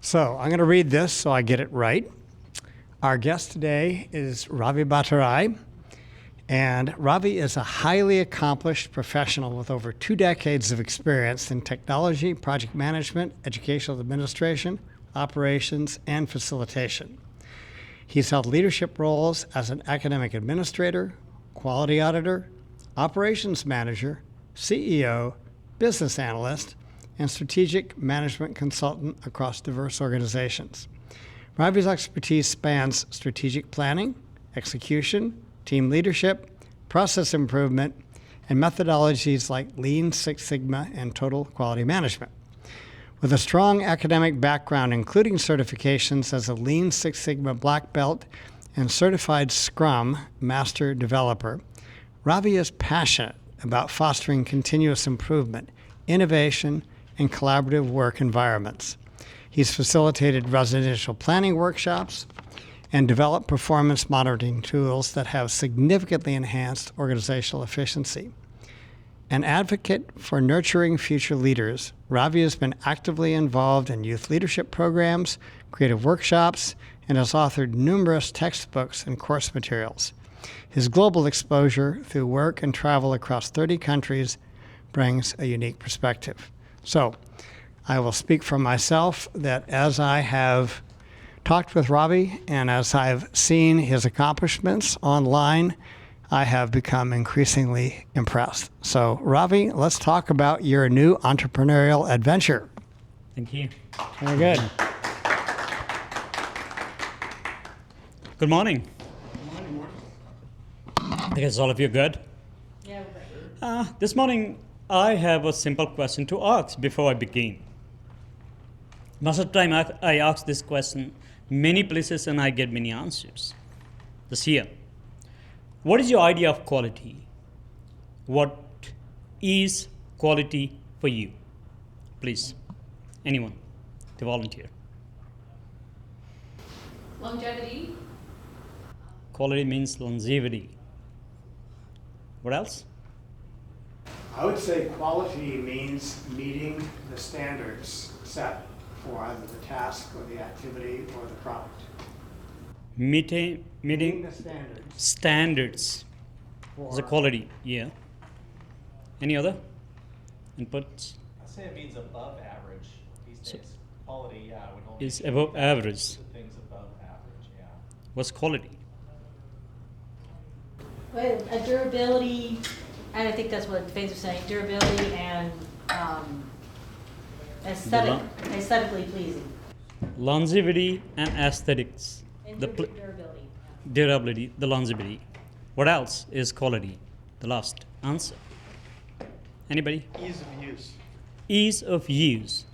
So I'm going to read this so I get it right. Our guest today is Ravi Bhattarai. And Ravi is a highly accomplished professional with over 2 decades of experience in technology, project management, educational administration, operations, and facilitation. He's held leadership roles as an academic administrator, quality auditor, operations manager, CEO, business analyst, and strategic management consultant across diverse organizations. Ravi's expertise spans strategic planning, execution, team leadership, process improvement, and methodologies like Lean Six Sigma and Total Quality Management. With a strong academic background, including certifications as a Lean Six Sigma Black Belt and Certified Scrum Master Developer, Ravi is passionate about fostering continuous improvement, innovation, and collaborative work environments. He's facilitated residential planning workshops and developed performance monitoring tools that have significantly enhanced organizational efficiency. An advocate for nurturing future leaders, Ravi has been actively involved in youth leadership programs, creative workshops, and has authored numerous textbooks and course materials. His global exposure through work and travel across 30 countries brings a unique perspective. So, I will speak for myself that as I have talked with Ravi and as I've seen his accomplishments online, I have become increasingly impressed. So, Ravi, let's talk about your new entrepreneurial adventure. Thank you. Very good. Good morning. I guess all of you good? Yeah, we're ready. This morning, I have a simple question to ask before I begin. Most of the time, I ask this question many places and I get many answers. This here. What is your idea of quality? What is quality for you? Please, anyone to volunteer. Longevity. Quality means longevity. What else? I would say quality means meeting the standards set for either the task or the activity or the product. Meeting The standards standards. for The quality, yeah. Any other inputs? I'd say it means above average these So- days. Quality, yeah, would only Is be above that average. the things above average, yeah. What's quality? Well, a durability, and I think that's what Faith was saying, durability and aesthetically pleasing. Longevity and aesthetics. And The durability. durability, the longevity. What else is quality? The last answer. Anybody? Ease of use. Ease of use.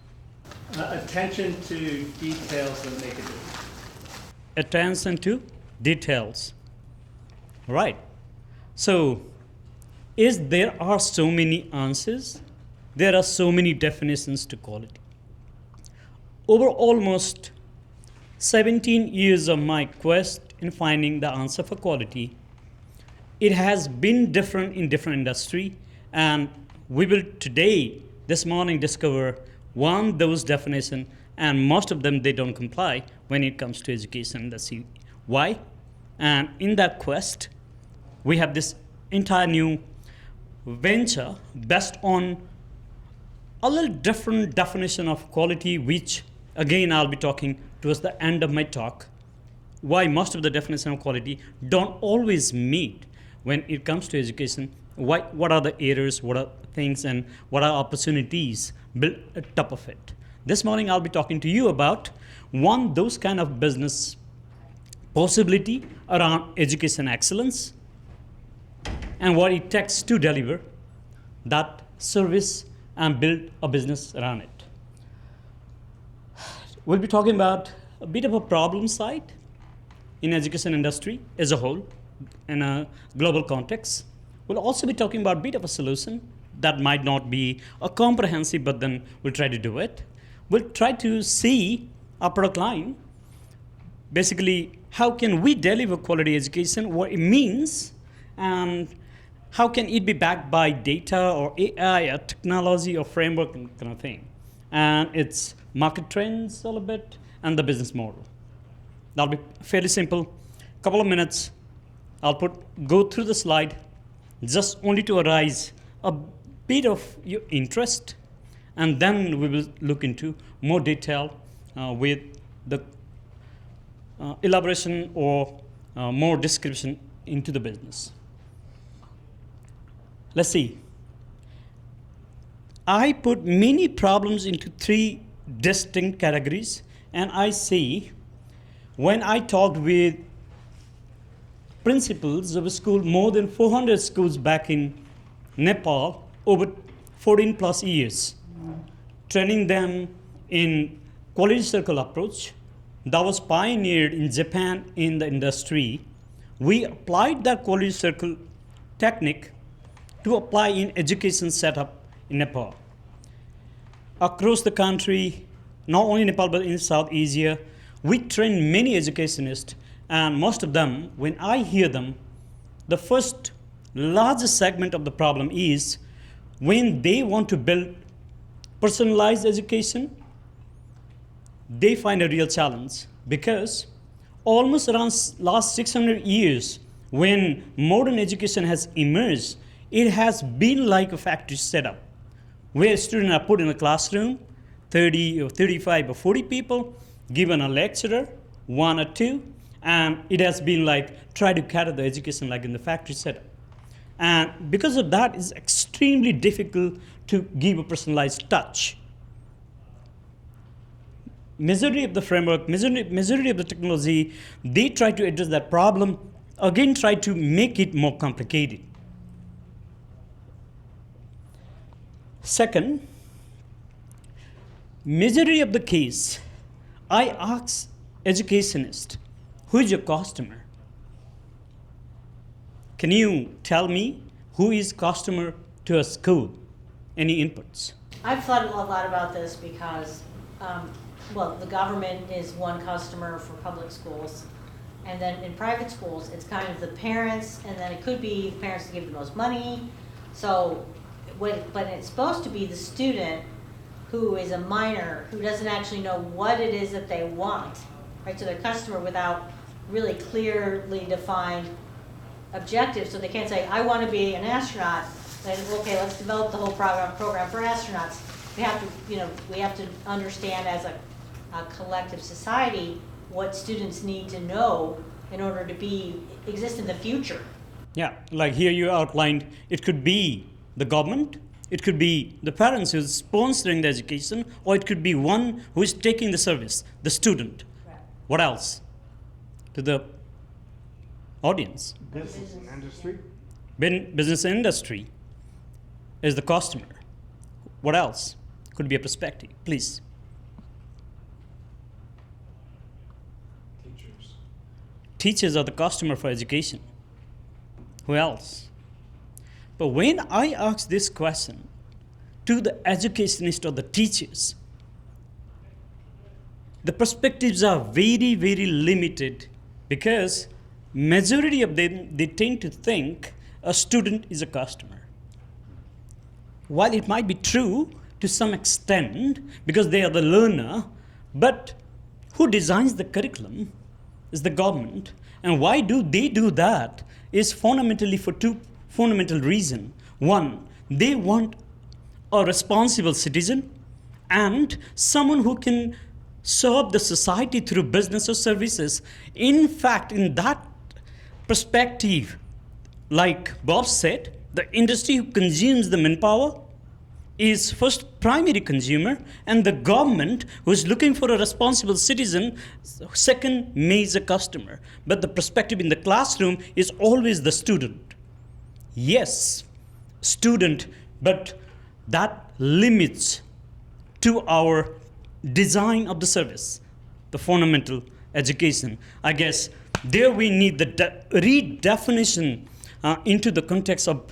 Attention to details that make a difference. Attention to details. Right. So, there are so many answers, there are so many definitions to quality. Over almost 17 years of my quest in finding the answer for quality, it has been different in different industry, and we will today, this morning, discover one those definition, and most of them they don't comply when it comes to education. Let's see why. And in that quest, we have this entire new venture based on a little different definition of quality, which again I'll be talking towards the end of my talk, why most of the definition of quality don't always meet when it comes to education. What are the errors, what are things, and what are opportunities built on top of it. This morning I'll be talking to you about one those kind of business possibility around education excellence and what it takes to deliver that service and build a business around it. We'll be talking about a bit of a problem side in education industry as a whole in a global context. We'll also be talking about a bit of a solution that might not be a comprehensive, but then we'll try to do it. We'll try to see our product line, basically how can we deliver quality education, what it means, and how can it be backed by data or AI or technology or framework and kind of thing. And its market trends a little bit, and the business model. That'll be fairly simple. Couple of minutes. I'll go through the slide just only to arise a bit of your interest, and then we will look into more detail with the elaboration or more description into the business. Let's see. I put many problems into 3 distinct categories, and I see when I talked with principals of a school, more than 400 schools back in Nepal over 14 plus years, training them in quality circle approach that was pioneered in Japan in the industry. We applied that quality circle technique to apply in education setup in Nepal. Across the country, not only Nepal but in South Asia, we train many educationists, and most of them, when I hear them, the first largest segment of the problem is when they want to build personalized education, they find a real challenge, because almost around last 600 years, when modern education has emerged, it has been like a factory setup, where students are put in a classroom, 30 or 35 or 40 people, given a lecturer, 1 or 2, and it has been like try to cater the education like in the factory setup. And because of that, it's extremely difficult to give a personalized touch. Majority of the framework, majority of the technology, they try to address that problem, again try to make it more complicated. Second, majority of the case, I ask educationists, who is your customer? Can you tell me who is customer to a school? Any inputs? I've thought a lot about this because, well, the government is one customer for public schools. And then in private schools, it's kind of the parents, and then it could be the parents that give the most money. So, but it's supposed to be the student who is a minor, who doesn't actually know what it is that they want, right? So they're customer without really clearly defined objectives. So they can't say, I want to be an astronaut. Then, okay, let's develop the whole program for astronauts. We have to, we have to understand as a collective society what students need to know in order to exist in the future. Yeah, like here you outlined, it could be the government, it could be the parents who's sponsoring the education, or it could be one who is taking the service, the student. Right. What else? To the audience. Business and industry. Business and industry is the customer. What else? Could be a perspective, please. Teachers are the customer for education. Who else? But when I ask this question to the educationists or the teachers, the perspectives are very, very limited, because majority of them, they tend to think a student is a customer. While it might be true to some extent, because they are the learner, but who designs the curriculum is the government. And why do they do that is fundamentally for 2 fundamental reasons. One, they want a responsible citizen and someone who can serve the society through business or services. In fact, in that perspective, like Bob said, the industry who consumes the manpower is first primary consumer, and the government who is looking for a responsible citizen, second major customer. But the perspective in the classroom is always the student. Yes, student, but that limits to our design of the service, the fundamental education. I guess there we need the redefinition into the context of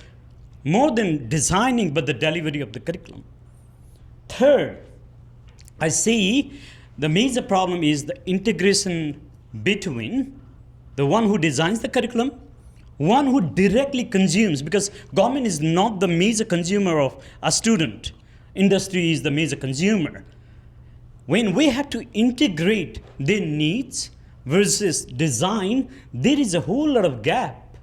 more than designing, but the delivery of the curriculum. Third, I see the major problem is the integration between the one who designs the curriculum, one who directly consumes, because government is not the major consumer of a student. Industry is the major consumer. when we have to integrate their needs versus design, there is a whole lot of gap.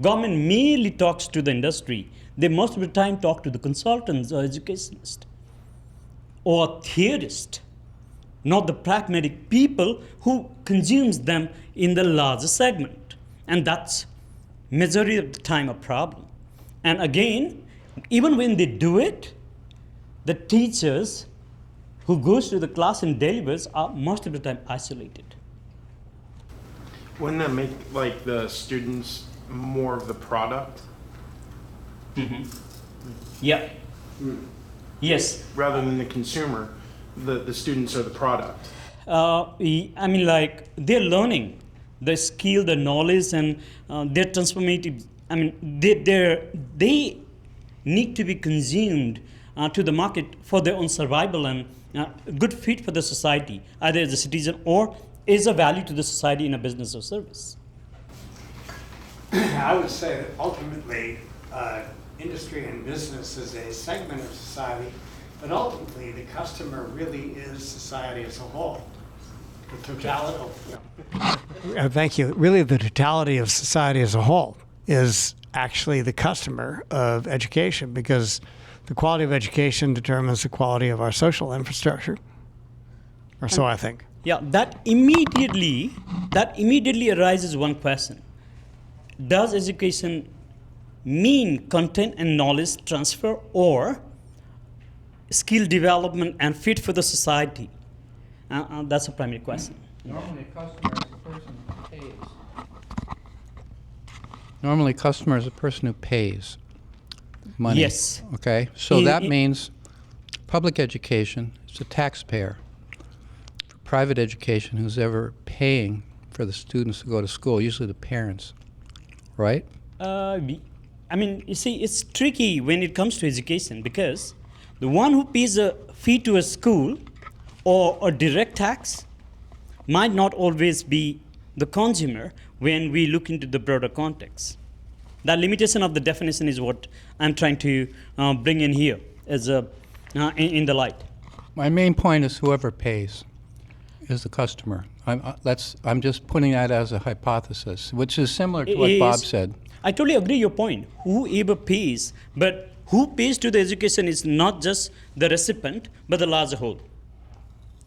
Government merely talks to the industry. They most of the time talk to the consultants or educationists or theorists, not the pragmatic people who consumes them in the larger segment. And that's majority of the time a problem. And again, even when they do it, the teachers who goes to the class and delivers are most of the time isolated. Wouldn't that make like the students more of the product Yeah. Yes. rather than the consumer? The students are the product. I mean, like, they're learning the skill, the knowledge, and they're transformative. I mean, they need to be consumed to the market for their own survival and good fit for the society, either as a citizen or as a value to the society in a business or service. I would say that ultimately, industry and business is a segment of society, but ultimately the customer really is society as a whole. The totality. Thank you. Really, the totality of society as a whole is actually the customer of education, because the quality of education determines the quality of our social infrastructure, or so I think. Yeah, that immediately arises one question. Does education mean content and knowledge transfer or skill development and fit for the society? That's a primary question. Normally, a customer is the person who pays. Normally, a customer is a person who pays money. Yes. Okay, so that means public education is a taxpayer. Private education, who's ever paying for the students to go to school, usually the parents, right? I mean, you see, it's tricky when it comes to education, because the one who pays a fee to a school or a direct tax might not always be the consumer when we look into the broader context. The limitation of the definition is what I'm trying to bring in here as in the light. My main point is whoever pays is the customer. I'm just putting that as a hypothesis, which is similar to what Bob said. I totally agree your point. Whoever pays, but who pays to the education is not just the recipient, but the larger whole.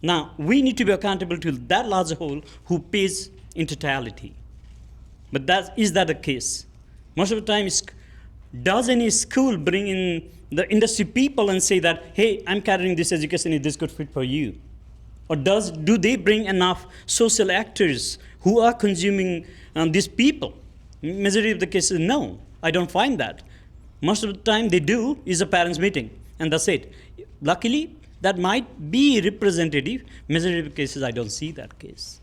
Now, we need to be accountable to that larger whole who pays in totality. But is that the case? Most of the time, does any school bring in the industry people and say that, hey, I'm carrying this education, is this good fit for you? Or do they bring enough social actors who are consuming these people? Majority of the cases, no, I don't find that. Most of the time they do is a parents' meeting, and that's it. Luckily, that might be representative. Majority of the cases, I don't see that case.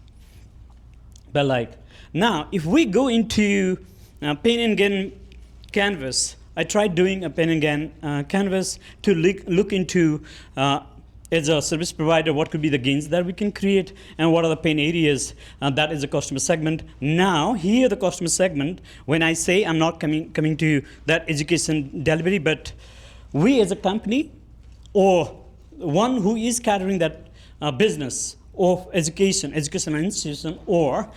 But now, if we go into pain and gain canvas, I tried doing a pain and gain canvas to look into as a service provider, what could be the gains that we can create, and what are the pain areas that is a customer segment. Now, here the customer segment, when I say I'm not coming to that education delivery, but we as a company or one who is catering that business of educational institution, or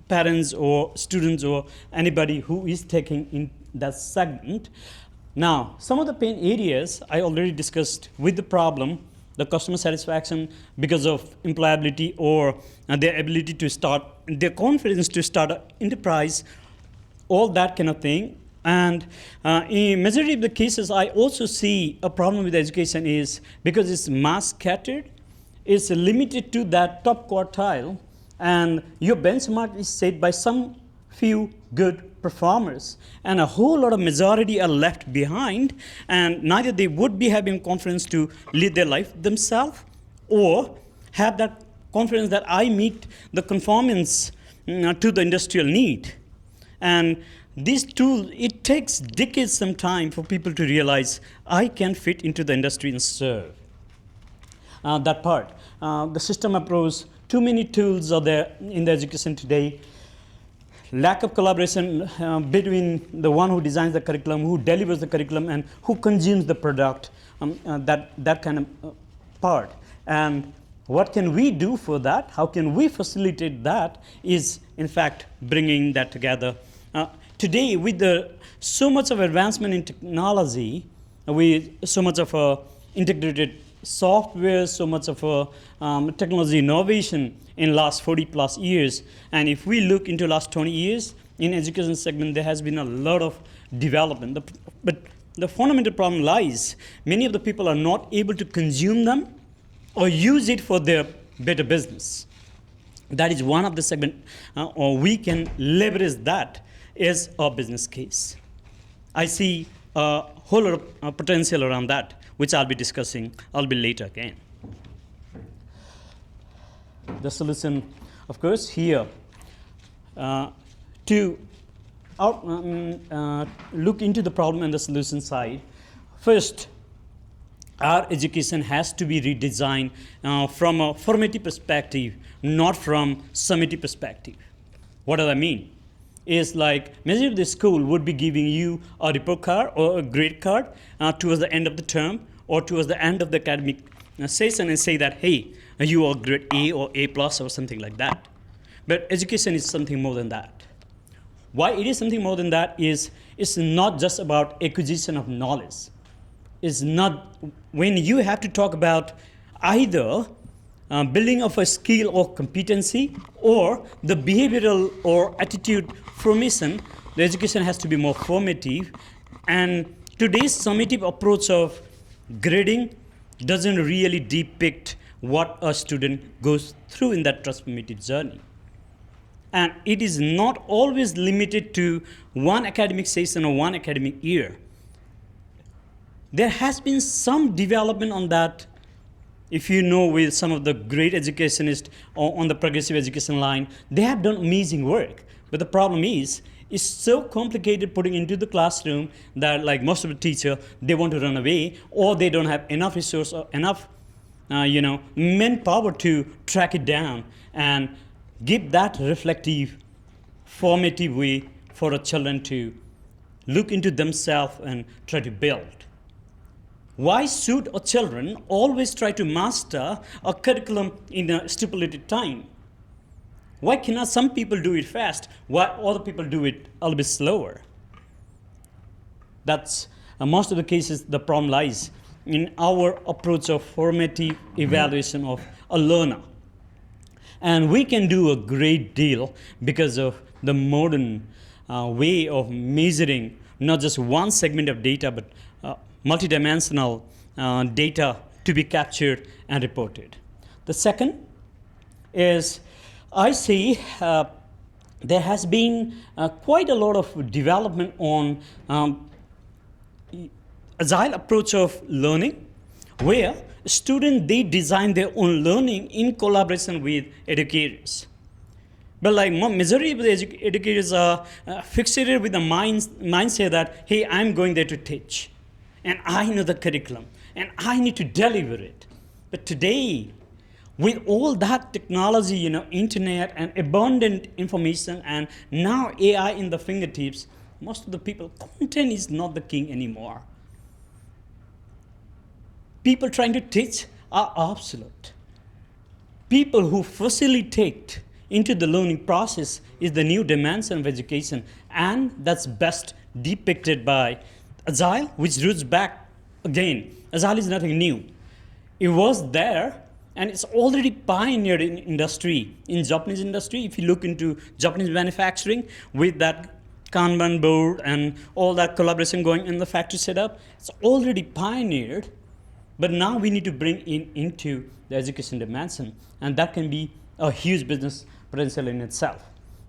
parents or students or anybody who is taking in that segment. Now, some of the pain areas I already discussed with the problem, the customer satisfaction because of employability or their ability to start, their confidence to start an enterprise, all that kind of thing. And in majority of the cases, I also see a problem with education is because it's mass scattered, it's limited to that top quartile, and your benchmark is set by some few good performers, and a whole lot of majority are left behind, and neither they would be having confidence to lead their life themselves or have that confidence that I meet the conformance to the industrial need. And this tool, it takes decades some time for people to realize I can fit into the industry and serve. That part. The system approach, too many tools are there in the education today. Lack of collaboration between the one who designs the curriculum, who delivers the curriculum, and who consumes the product, that kind of part. And What can we do for that? How can we facilitate that? Is in fact bringing that together. Today, with so much of advancement in technology, with so much of integrated software, so much of technology innovation in last 40 plus years, and if we look into last 20 years in education segment, there has been a lot of development. But the fundamental problem lies, many of the people are not able to consume them or use it for their better business. That is one of the segment, or we can leverage that as our business case. I see a whole lot of potential around that, which I'll be discussing a little bit later again. The solution, of course, here to look into the problem and the solution side. First, our education has to be redesigned from a formative perspective, not from summative perspective. What does that mean? Is like, maybe the school would be giving you a report card or a grade card towards the end of the term or towards the end of the academic session and say that, hey, you are grade A or A plus or something like that. But education is something more than that. Why it is something more than that is it's not just about acquisition of knowledge. It's not, when you have to talk about either building of a skill or competency or the behavioral or attitude formation, the education has to be more formative. And today's summative approach of grading doesn't really depict what a student goes through in that transformative journey. And it is not always limited to one academic session or one academic year. There has been some development on that. If you know, with some of the great educationists on the progressive education line, they have done amazing work. But the problem is, it's so complicated putting into the classroom that, like most of the teachers, they want to run away, or they don't have enough resource or enough, manpower to track it down and give that reflective, formative way for a children to look into themselves and try to build. Why should a children always try to master a curriculum in a stipulated time? Why cannot some people do it fast, while other people do it a little bit slower? That's most of the cases the problem lies in our approach of formative evaluation of a learner. And we can do a great deal because of the modern way of measuring not just one segment of data, but multidimensional data to be captured and reported. The second is, I see there has been quite a lot of development on agile approach of learning, where students, they design their own learning in collaboration with educators. But like majority of the educators are fixated with the mindset that, hey, I'm going there to teach, and I know the curriculum, and I need to deliver it. But today, with all that technology, internet and abundant information, and now AI in the fingertips, most of the people, content is not the king anymore. People trying to teach are obsolete. People who facilitate into the learning process is the new dimension of education, and that's best depicted by Agile, which roots back again. Agile is nothing new. It was there, and it's already pioneered in industry, in Japanese industry. If you look into Japanese manufacturing with that Kanban board and all that collaboration going in the factory setup, it's already pioneered. But now we need to bring into the education dimension, and that can be a huge business potential in itself.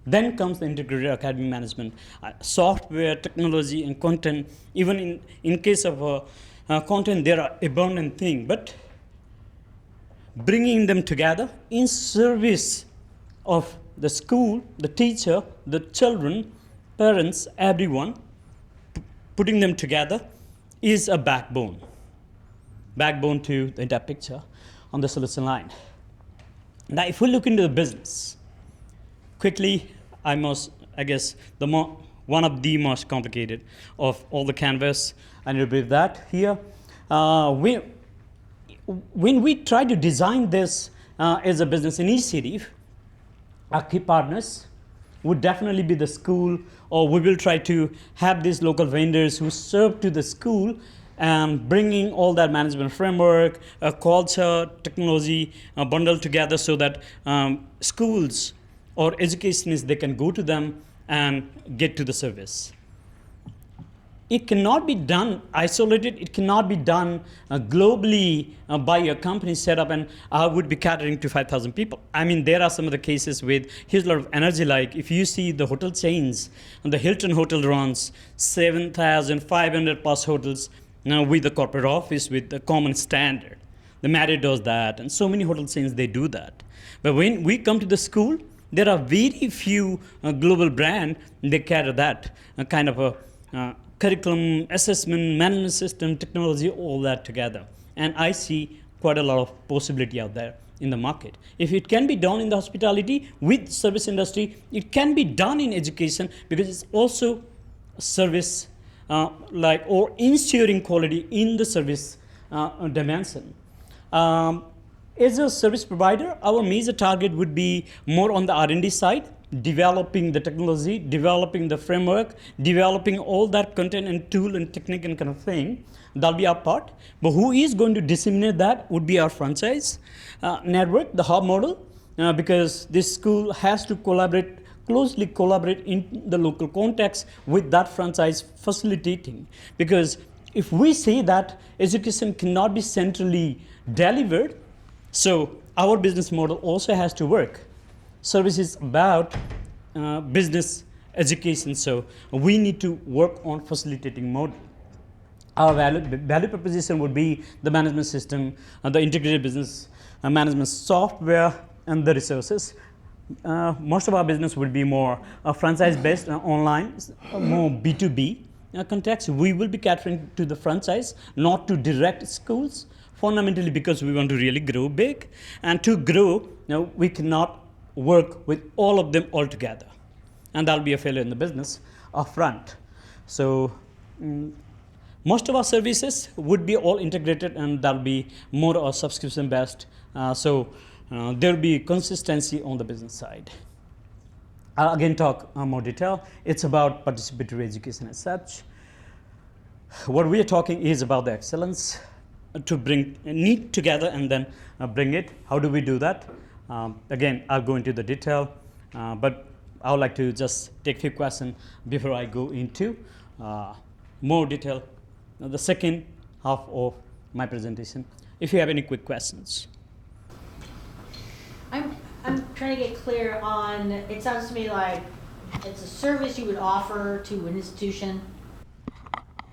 Then comes the integrated academic management, software, technology, and content. Even in case of content, there are abundant things, but bringing them together in service of the school, the teacher, the children, parents, everyone, putting them together is a backbone to the entire picture on the solution line. Now, if we look into the business, quickly, I guess one of the most complicated of all the canvas, I need to believe that here. When we try to design this as a business initiative, our key partners would definitely be the school, or we will try to have these local vendors who serve to the school and bringing all that management framework, culture, technology bundled together so that schools or educationists, they can go to them and get to the service. It cannot be done isolated. It cannot be done globally by a company setup, and I would be catering to 5,000 people. I mean, there are some of the cases with huge lot of energy. Like if you see the hotel chains, and the Hilton Hotel runs 7,500 plus hotels now with the corporate office with the common standard. The Marriott does that, and so many hotel chains, they do that. But when we come to the school, there are very few global brand, they carry that kind of a curriculum, assessment, management system, technology, all that together. And I see quite a lot of possibility out there in the market. If it can be done in the hospitality with service industry, it can be done in education because it's also service or ensuring quality in the service dimension. As a service provider, our major target would be more on the R&D side, developing the technology, developing the framework, developing all that content and tool and technique and kind of thing. That'll be our part. But who is going to disseminate that would be our franchise network, the hub model, because this school has to closely collaborate in the local context with that franchise facilitating. Because if we say that education cannot be centrally delivered, so our business model also has to work. Service is about business education, so we need to work on facilitating model. Our value proposition would be the management system, the integrated business management software, and the resources. Most of our business would be more franchise-based, online, more B2B context. We will be catering to the franchise, not to direct schools, fundamentally because we want to really grow big. And to grow, we cannot work with all of them all together. And that'll be a failure in the business upfront. So most of our services would be all integrated, and that'll be more or subscription based. There'll be consistency on the business side. I'll again talk more detail. It's about participatory education as such. What we are talking is about the excellence to bring need together and then bring it. How do we do that? Again, I'll go into the detail, but I would like to just take a few questions before I go into more detail. The second half of my presentation. If you have any quick questions. I'm trying to get clear on, it sounds to me like it's a service you would offer to an institution.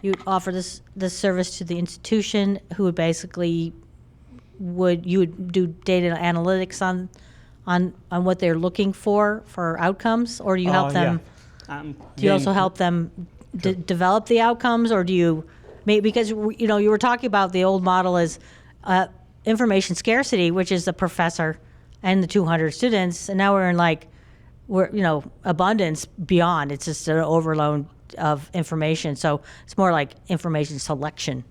You would offer this service to the institution who would basically you would do data analytics on what they're looking for outcomes, or do you help them? Yeah. Do you also help them develop the outcomes, or do you? Because you were talking about the old model is information scarcity, which is the professor and the 200 students, and now we're in abundance beyond. It's just an overload of information, so it's more like information selection.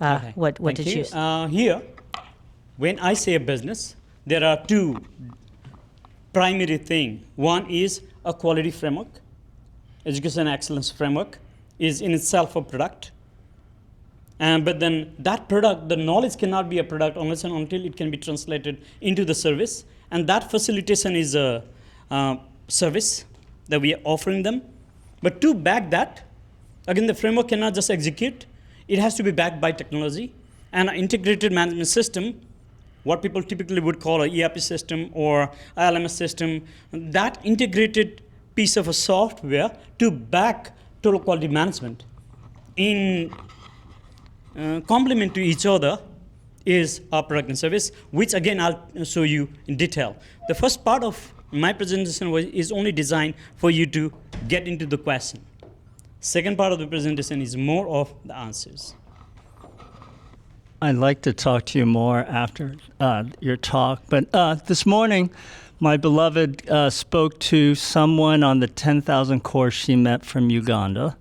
Okay. What Thank to you. choose? Here, when I say a business, there are two primary things. One is a quality framework. Education excellence framework is in itself a product. But then that product, the knowledge cannot be a product unless and until it can be translated into the service. And that facilitation is a service that we are offering them. But to back that, again, the framework cannot just execute. It has to be backed by technology and an integrated management system, what people typically would call an ERP system or LMS system. That integrated piece of a software to back total quality management in complement to each other is our product and service, which again I'll show you in detail. The first part of my presentation is only designed for you to get into the question. Second part of the presentation is more of the answers. I'd like to talk to you more after your talk, but this morning my beloved spoke to someone on the 10,000 course she met from Uganda.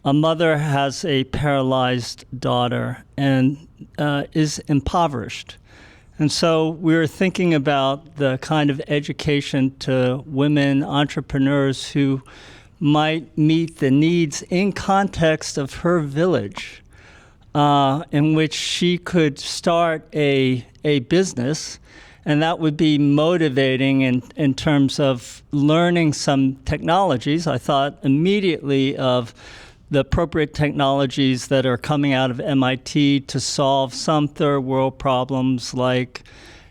A mother has a paralyzed daughter and is impoverished. And so we were thinking about the kind of education to women entrepreneurs who might meet the needs in context of her village, in which she could start a business, and that would be motivating in terms of learning some technologies. I thought immediately of the appropriate technologies that are coming out of MIT to solve some third world problems like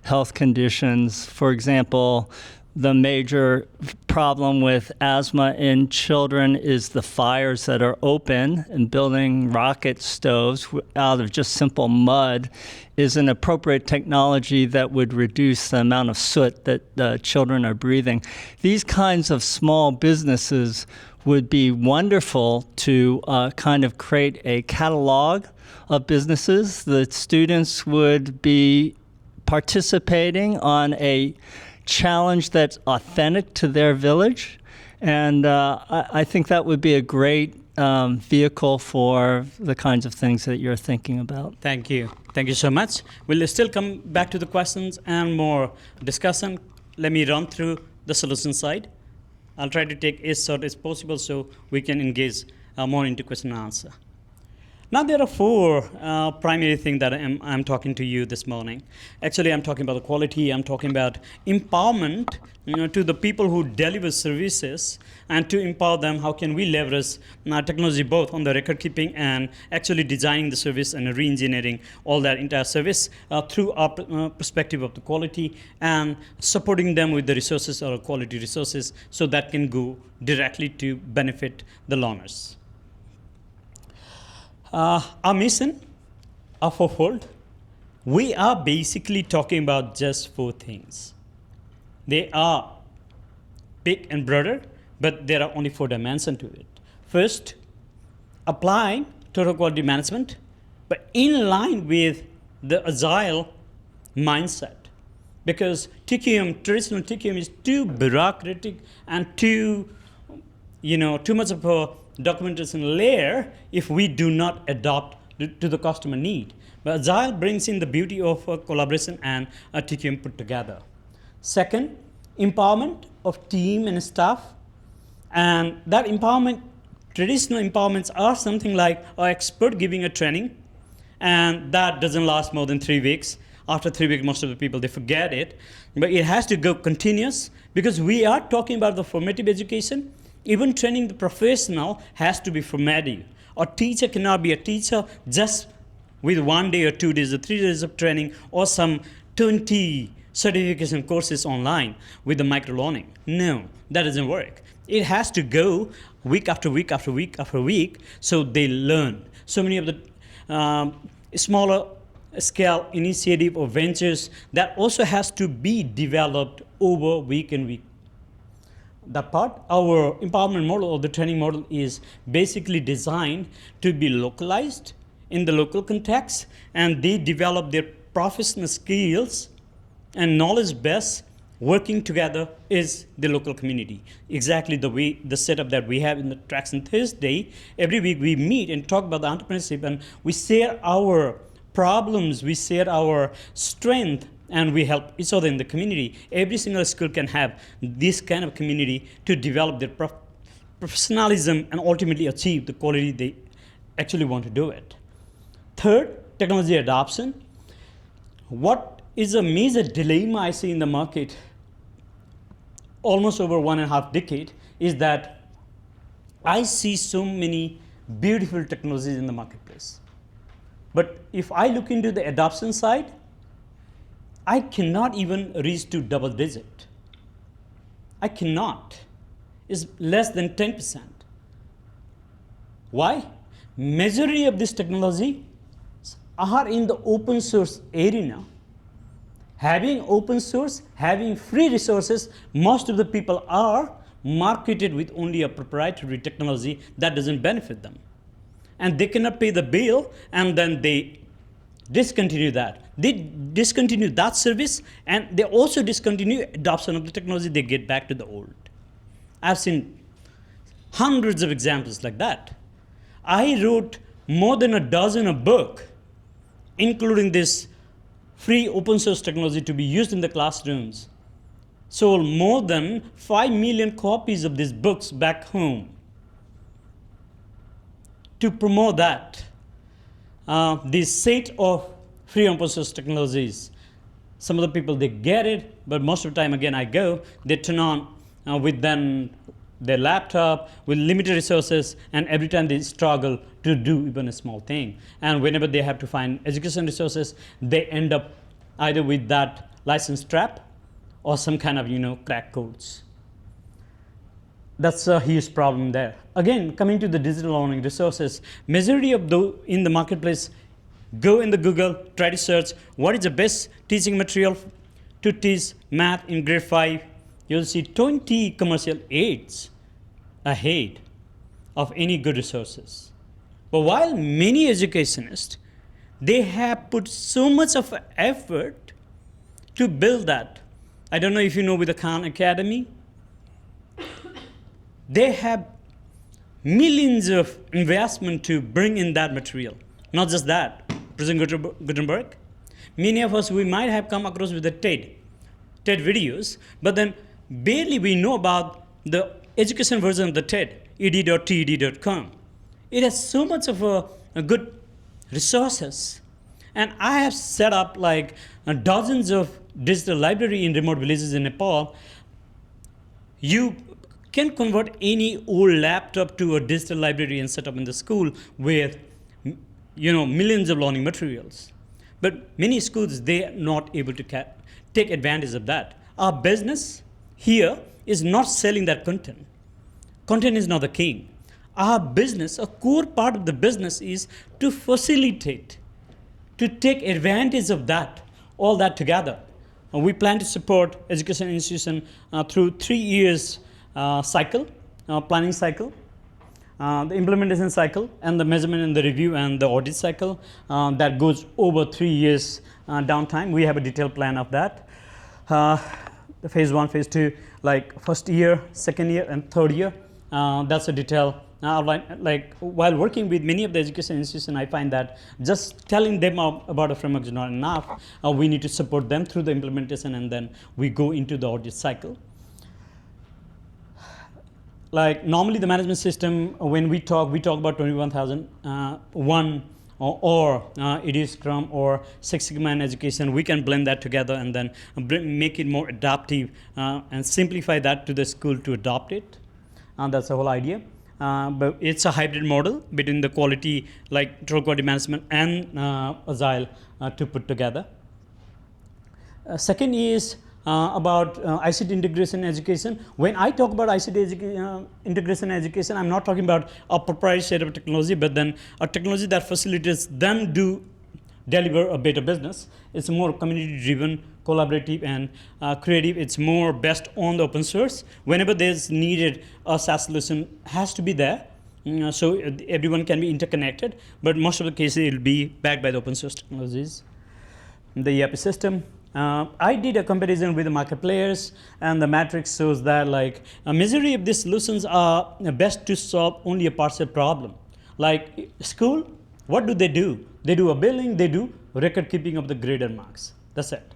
health conditions. For example, the major problem with asthma in children is the fires that are open, and building rocket stoves out of just simple mud is an appropriate technology that would reduce the amount of soot that children are breathing. These kinds of small businesses would be wonderful to kind of create a catalog of businesses. The students would be participating on a challenge that's authentic to their village. And I think that would be a great vehicle for the kinds of things that you're thinking about. Thank you. Thank you so much. We'll still come back to the questions and more discussion. Let me run through the solution side. I'll try to take as short as possible so we can engage more into question and answer. Now there are four primary things that I'm talking to you this morning. Actually, I'm talking about the quality. I'm talking about empowerment, to the people who deliver services, and to empower them. How can we leverage technology both on the record keeping and actually designing the service and re-engineering all that entire service through our perspective of the quality, and supporting them with the resources or quality resources so that can go directly to benefit the learners. Our mission are fourfold. We are basically talking about just four things. They are big and broader, but there are only four dimensions to it. First, applying total quality management, but in line with the agile mindset. Because TQM, traditional TQM, is too bureaucratic and too much of a documentation layer if we do not adopt to the customer need. But Agile brings in the beauty of collaboration and a TQM put together. Second, empowerment of team and staff. And that empowerment, traditional empowerments are something like an expert giving a training, and that doesn't last more than 3 weeks. After 3 weeks, most of the people, they forget it. But it has to go continuous, because we are talking about the formative education. Even training the professional has to be formative. A teacher cannot be a teacher just with 1 day or 2 days or 3 days of training or some 20 certification courses online with the micro-learning. No, that doesn't work. It has to go week after week after week after week so they learn. So many of the smaller scale initiative or ventures, that also has to be developed over week and week. That part, our empowerment model or the training model is basically designed to be localized in the local context, and they develop their professional skills and knowledge base working together is the local community. Exactly the setup that we have in the Traction Thursday. Every week we meet and talk about the entrepreneurship, and we share our problems, we share our strength, and we help each other in the community. Every single school can have this kind of community to develop their professionalism and ultimately achieve the quality they actually want to do it. Third, technology adoption. What is a major dilemma I see in the market almost over 1.5 decades is that I see so many beautiful technologies in the marketplace. But if I look into the adoption side, I cannot even reach to double digit. I cannot. It's less than 10%. Why? Majority of this technology are in the open source arena. Having open source, having free resources, most of the people are marketed with only a proprietary technology that doesn't benefit them. And they cannot pay the bill, and then they discontinue that. They discontinue that service, and they also discontinue adoption of the technology. They get back to the old. I've seen hundreds of examples like that. I wrote more than a dozen a book, including this free open source technology to be used in the classrooms, sold more than 5 million copies of these books back home. To promote that, this set of free open source technologies, some of the people, they get it, but most of the time, again, I go, they turn on with then their laptop with limited resources, and every time they struggle to do even a small thing. And whenever they have to find education resources, they end up either with that license trap or some kind of, crack codes. That's a huge problem there. Again, coming to the digital learning resources, majority of those in the marketplace, go in the Google, try to search what is the best teaching material to teach math in grade 5. You'll see 20 commercial aids ahead of any good resources. But while many educationists, they have put so much of effort to build that. I don't know if you know with the Khan Academy, they have millions of investment to bring in that material. Not just that, President Gutenberg. Many of us, we might have come across with the TED videos, but then barely we know about the education version of the TED, ed.ted.com. It has so much of a good resources. And I have set up like dozens of digital library in remote villages in Nepal. You can convert any old laptop to a digital library and set up in the school with millions of learning materials. But many schools, they are not able to take advantage of that. Our business here is not selling that content. Content is not the king. Our business, a core part of the business is to facilitate, to take advantage of that, all that together. We plan to support education institution through 3 years cycle, planning cycle, the implementation cycle, and the measurement and the review and the audit cycle that goes over 3 years downtime. We have a detailed plan of that. The phase 1, phase 2, like first year, second year, and third year. That's a detail outline. Like while working with many of the education institutions, I find that just telling them about a framework is not enough. We need to support them through the implementation, and then we go into the audit cycle. Like normally the management system, when we talk about 21,001 or it is Scrum or Six Sigma in education. We can blend that together and then make it more adaptive and simplify that to the school to adopt it. That's the whole idea. But it's a hybrid model between the quality, like total quality management and Agile to put together. Second is about ICT integration in education. When I talk about ICT integration in education, I'm not talking about a proprietary set of technology, but then a technology that facilitates them to deliver a better business. It's more community-driven, collaborative, and creative. It's more based on the open source. Whenever there's needed, a SaaS solution has to be there, so everyone can be interconnected. But most of the cases, it will be backed by the open source technologies. The ERP system. I did a comparison with the market players, and the matrix shows that like a majority of these solutions are best to solve only a partial problem. Like school, what do? They do a billing, they do record keeping of the grade and marks. That's it.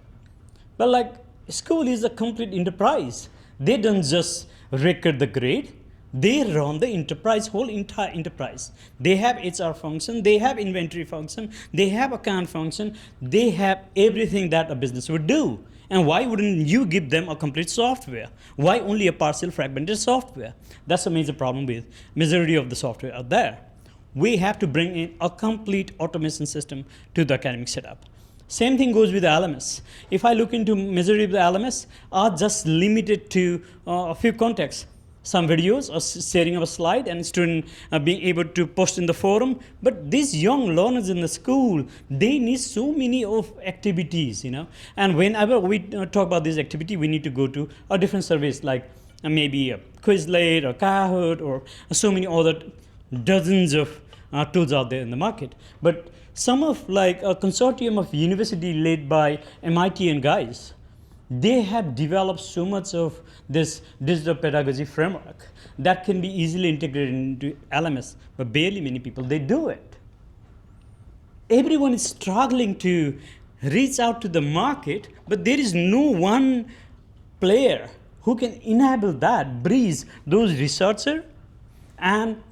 But like school is a complete enterprise. They don't just record the grade. They run the enterprise, whole entire enterprise. They have HR function, they have inventory function, they have account function, they have everything that a business would do. And why wouldn't you give them a complete software? Why only a partial fragmented software? That's a major problem with majority of the software out there. We have to bring in a complete automation system to the academic setup. Same thing goes with the LMS. If I look into majority of the LMS are just limited to a few contexts. Some videos or sharing of a slide and student being able to post in the forum. But these young learners in the school, they need so many of activities, And whenever we talk about this activity, we need to go to a different service like maybe a Quizlet or Kahoot or so many other dozens of tools out there in the market. But some of like a consortium of university led by MIT and guys, they have developed so much of this digital pedagogy framework that can be easily integrated into LMS, but barely many people, they do it. Everyone is struggling to reach out to the market, but there is no one player who can enable that, breeze those researcher and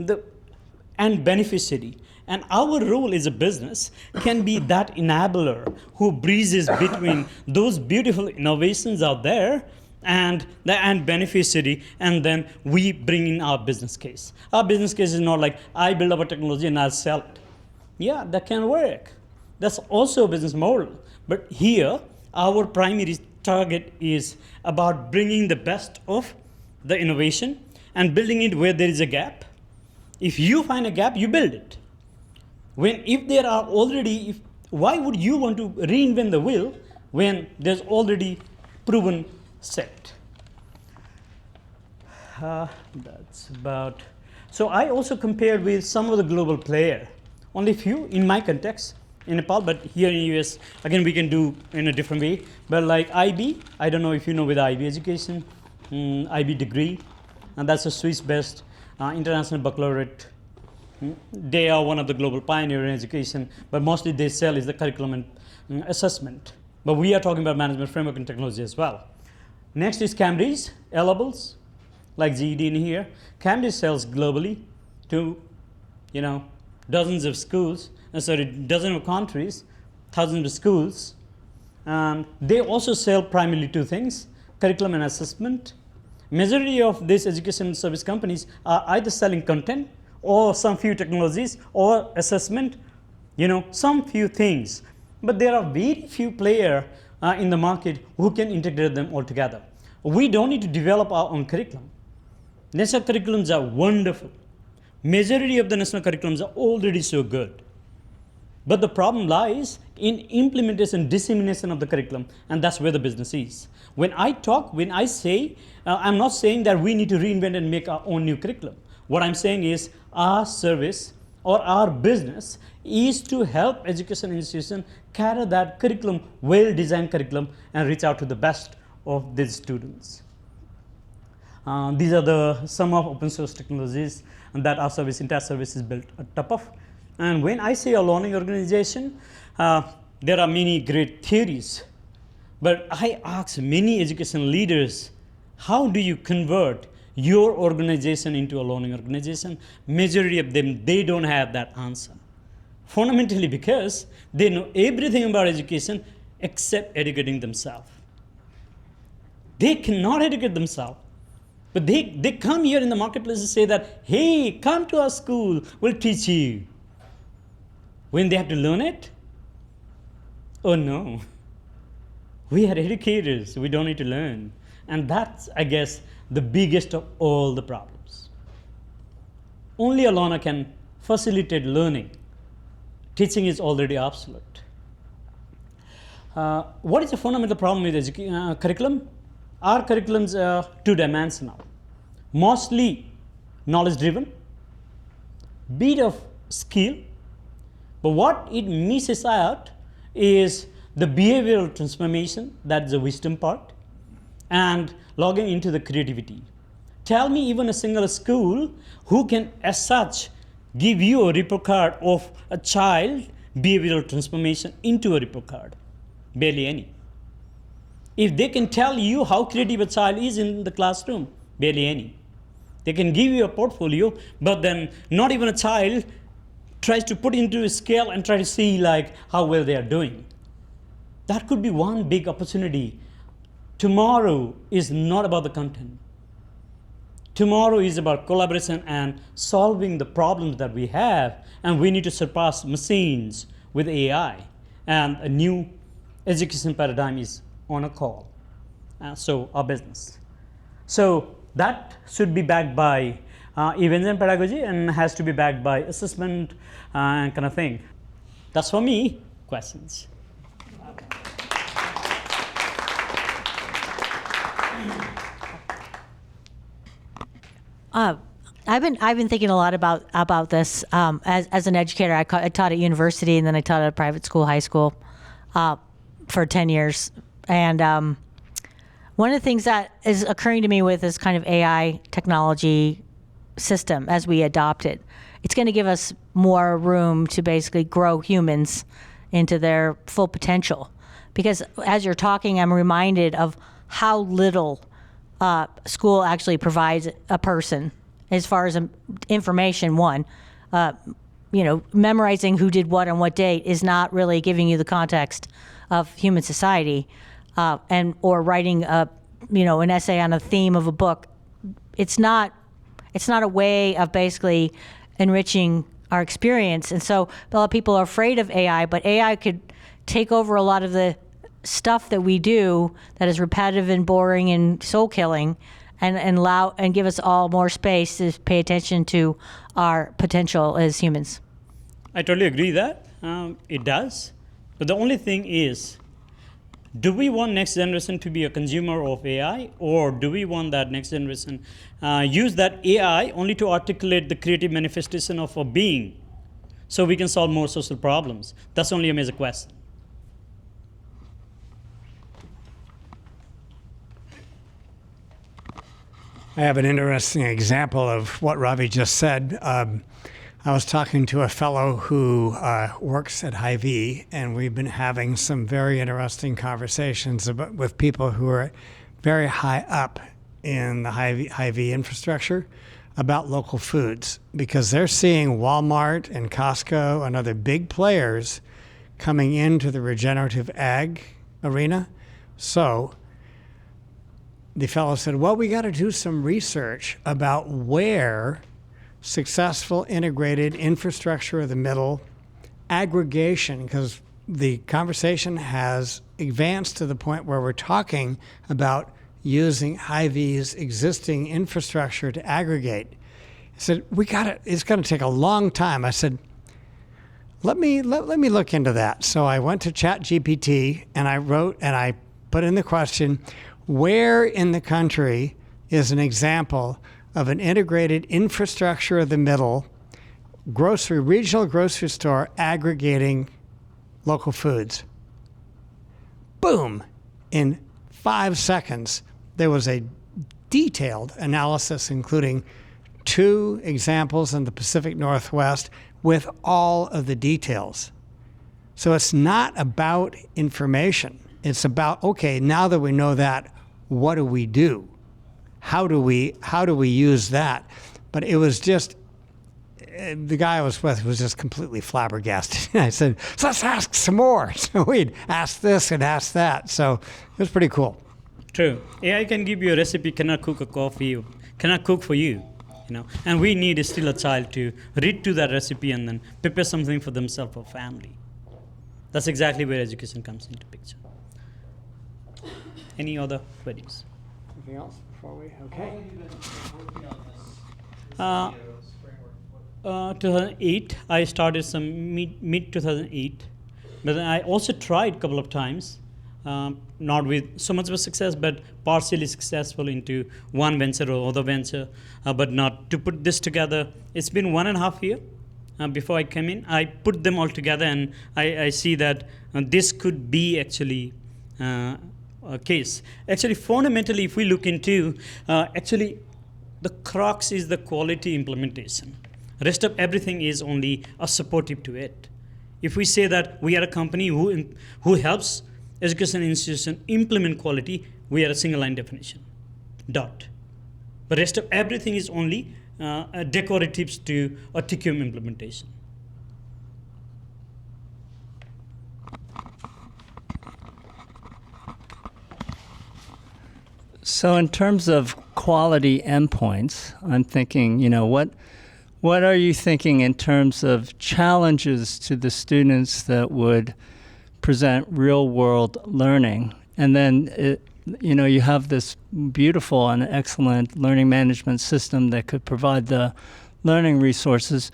beneficiary. And our role as a business can be that enabler who breezes between those beautiful innovations out there and beneficiary, and then we bring in our business case. Our business case is not like, I build up a technology and I'll sell it. Yeah, that can work. That's also a business model. But here, our primary target is about bringing the best of the innovation and building it where there is a gap. If you find a gap, you build it. If there are already, why would you want to reinvent the wheel when there's already proven set? That's about. So I also compared with some of the global players. Only few in my context in Nepal, but here in US, again, we can do in a different way. But like IB, I don't know if you know with IB education, IB degree, and that's a Swiss-based international baccalaureate. They are one of the global pioneers in education, but mostly they sell is the curriculum and assessment. But we are talking about management framework and technology as well. Next is Cambridge, A-levels, like GED in here. Cambridge sells globally to, dozens of schools, dozens of countries, thousands of schools. And they also sell primarily two things, curriculum and assessment. Majority of these education service companies are either selling content or some few technologies or assessment, some few things. But there are very few players in the market who can integrate them all together. We don't need to develop our own curriculum. National curriculums are wonderful. Majority of the national curriculums are already so good. But the problem lies in implementation, dissemination of the curriculum, and that's where the business is. When I say, I'm not saying that we need to reinvent and make our own new curriculum. What I'm saying is our service or our business is to help education institutions carry that curriculum, well-designed curriculum, and reach out to the best of these students. These are some of open source technologies that our entire service is built on top of. And when I say a learning organization, there are many great theories. But I ask many education leaders, how do you convert your organization into a learning organization? Majority of them, they don't have that answer. Fundamentally because they know everything about education except educating themselves. They cannot educate themselves. But they come here in the marketplace and say that, hey, come to our school, we'll teach you. When they have to learn it, oh no, we are educators, we don't need to learn. And that's, I guess, the biggest of all the problems. Only a learner can facilitate learning. Teaching is already obsolete. What is the fundamental problem with curriculum? Our curriculums are two-dimensional, mostly knowledge-driven, bit of skill, but what it misses out is the behavioral transformation, that's the wisdom part, and logging into the creativity. Tell me even a single school who can, as such, give you a report card of a child behavioral transformation into a report card. Barely any. If they can tell you how creative a child is in the classroom, barely any. They can give you a portfolio, but then not even a child tries to put into a scale and try to see like how well they are doing. That could be one big opportunity. Tomorrow is not about the content. Tomorrow is about collaboration and solving the problems that we have, and we need to surpass machines with AI, and a new education paradigm is on a call. So our business. So that should be backed by events and pedagogy, and has to be backed by assessment and kind of thing. That's for me. Questions? I've been thinking a lot about this as an educator. I taught at university, and then I taught at a private school, high school, for 10 years. And one of the things that is occurring to me with this kind of AI technology system as we adopt it, it's going to give us more room to basically grow humans into their full potential. because as you're talking, I'm reminded of how little school actually provides a person as far as information. One, memorizing who did what on what date is not really giving you the context of human society, or writing an essay on a theme of a book. It's not a way of basically enriching our experience. And so a lot of people are afraid of AI, but AI could take over a lot of the stuff that we do that is repetitive and boring and soul killing, and give us all more space to pay attention to our potential as humans. I totally agree that it does. But the only thing is, do we want next generation to be a consumer of AI, or do we want that next generation use that AI only to articulate the creative manifestation of a being so we can solve more social problems? That's only a major question. I have an interesting example of what Ravi just said. I was talking to a fellow who works at Hy-Vee, and we've been having some very interesting conversations with people who are very high up in the Hy-Vee infrastructure about local foods, because they're seeing Walmart and Costco and other big players coming into the regenerative ag arena. So the fellow said, well, we got to do some research about where successful integrated infrastructure of the middle aggregation, because the conversation has advanced to the point where we're talking about using Hy-Vee's existing infrastructure to aggregate. I said, it's going to take a long time. I said, let me look into that. So I went to ChatGPT and I put in the question, where in the country is an example of an integrated infrastructure of the middle regional grocery store aggregating local foods? Boom! In 5 seconds, there was a detailed analysis, including 2 examples in the Pacific Northwest with all of the details. So it's not about information. It's about, okay, now that we know that, what do we do? How do we use that? But it was just, the guy I was with was just completely flabbergasted. I said, so let's ask some more. So we'd ask this and ask that. So it was pretty cool. True. AI can give you a recipe, cannot cook a coffee, cannot cook for you. And we need still a child to read to that recipe and then prepare something for themselves or family. That's exactly where education comes into picture. Any other queries? Anything else before we? Okay. 2008, I started some mid 2008, but then I also tried a couple of times, not with so much of a success, but partially successful into one venture or other venture, but not to put this together. It's been 1.5 years before I came in. I put them all together, and I see that this could be actually a case. Actually, fundamentally, if we look into, actually, the crux is the quality implementation. Rest of everything is only a supportive to it. If we say that we are a company who helps education institution implement quality, we are a single line definition. Dot. But rest of everything is only decoratives to a TQM implementation. So in terms of quality endpoints, I'm thinking, what are you thinking in terms of challenges to the students that would present real-world learning? And then, you have this beautiful and excellent learning management system that could provide the learning resources.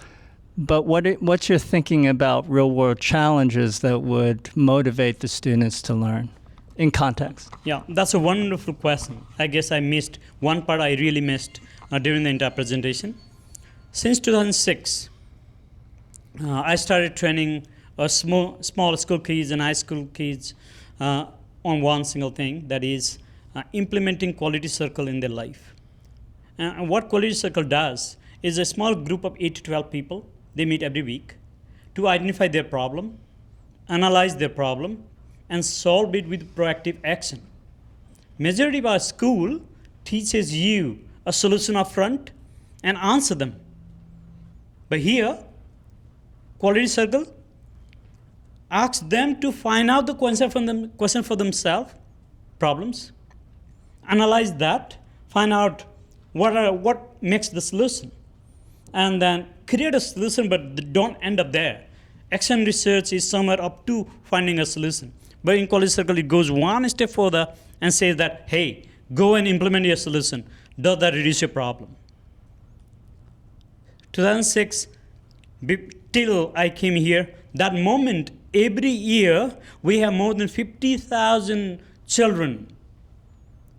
But what's your thinking about real-world challenges that would motivate the students to learn? In context. Yeah, that's a wonderful question. I guess I missed one part I really missed during the entire presentation. Since 2006, I started training small school kids and high school kids on one single thing, that is implementing quality circle in their life. And what quality circle does is a small group of 8 to 12 people, they meet every week to identify their problem, analyze their problem, and solve it with proactive action. Majority of our school teaches you a solution up front and answer them. But here, Quality Circle asks them to find out the question for themselves, problems, analyze that, find out what makes the solution, and then create a solution, but don't end up there. Action research is somewhere up to finding a solution. But in Quality Circle, it goes one step further and says that, hey, go and implement your solution. Does that reduce your problem? 2006, till I came here, that moment, every year, we have more than 50,000 children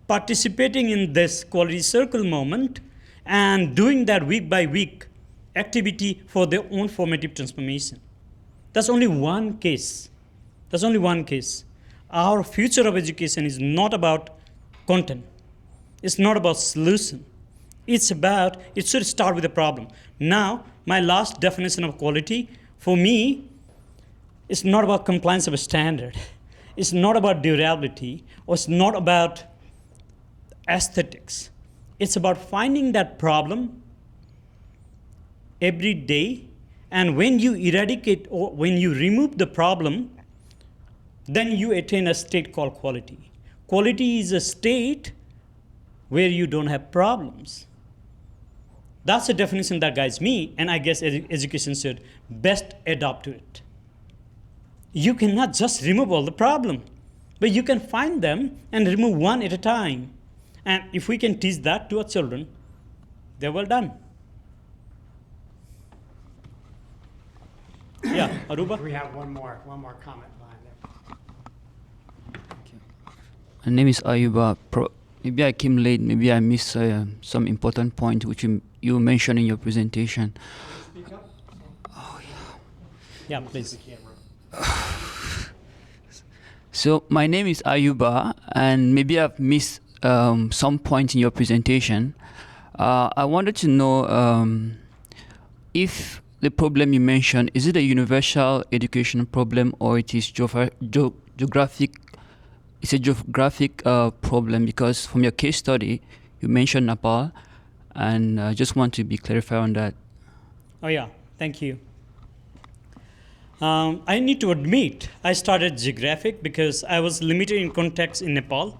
participating in this Quality Circle moment and doing that week by week activity for their own formative transformation. That's only one case. That's only one case. Our future of education is not about content. It's not about solution. It should start with a problem. Now, my last definition of quality, for me, it's not about compliance of a standard. It's not about durability, or it's not about aesthetics. It's about finding that problem every day, and when you eradicate or when you remove the problem, then you attain a state called quality. Quality is a state where you don't have problems. That's the definition that guides me, and I guess education should best adapt to it. You cannot just remove all the problem, but you can find them and remove one at a time. And if we can teach that to our children, they're well done. Yeah, Aruba? We have one more comment behind there. My name is Ayuba. Maybe I came late. Maybe I missed some important point which you mentioned in your presentation. Speak up. Oh Yeah, please. So my name is Ayuba, and maybe I've missed some point in your presentation. I wanted to know if the problem you mentioned, is it a universal education problem, or it is geographic? It's a geographic problem, because from your case study, you mentioned Nepal, and I just want to be clarified on that. Oh yeah, thank you. I need to admit, I started geographic because I was limited in context in Nepal.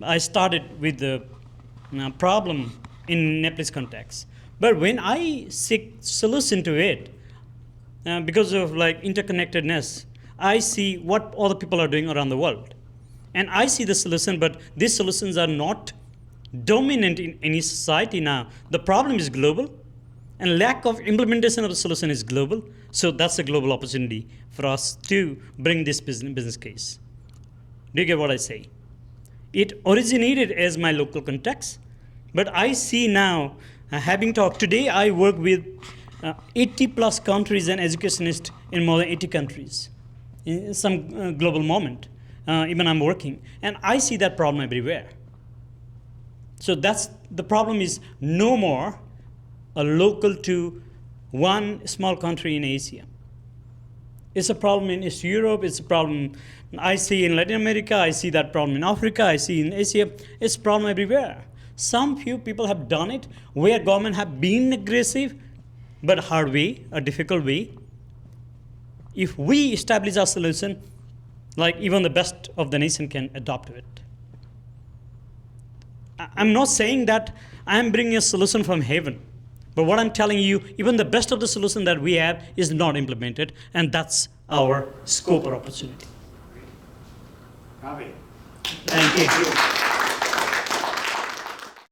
I started with the problem in Nepalese context. But when I seek solution to it, because of like interconnectedness, I see what other people are doing around the world. And I see the solution, but these solutions are not dominant in any society now. The problem is global, and lack of implementation of the solution is global. So that's a global opportunity for us to bring this business case. Do you get what I say? It originated as my local context, but I see now, having talked today, I work with 80 plus countries and educationists in more than 80 countries in some global moment. Even I'm working, and I see that problem everywhere. So that's the problem is no more a local to one small country in Asia. It's a problem in East Europe, it's a problem I see in Latin America, I see that problem in Africa, I see in Asia, it's a problem everywhere. Some few people have done it where government have been aggressive, but hard way, a difficult way. If we establish our solution, like even the best of the nation can adopt to it. I'm not saying that I'm bringing a solution from heaven, but what I'm telling you, even the best of the solution that we have is not implemented, and that's our scope or opportunity. Ravi. Thank you.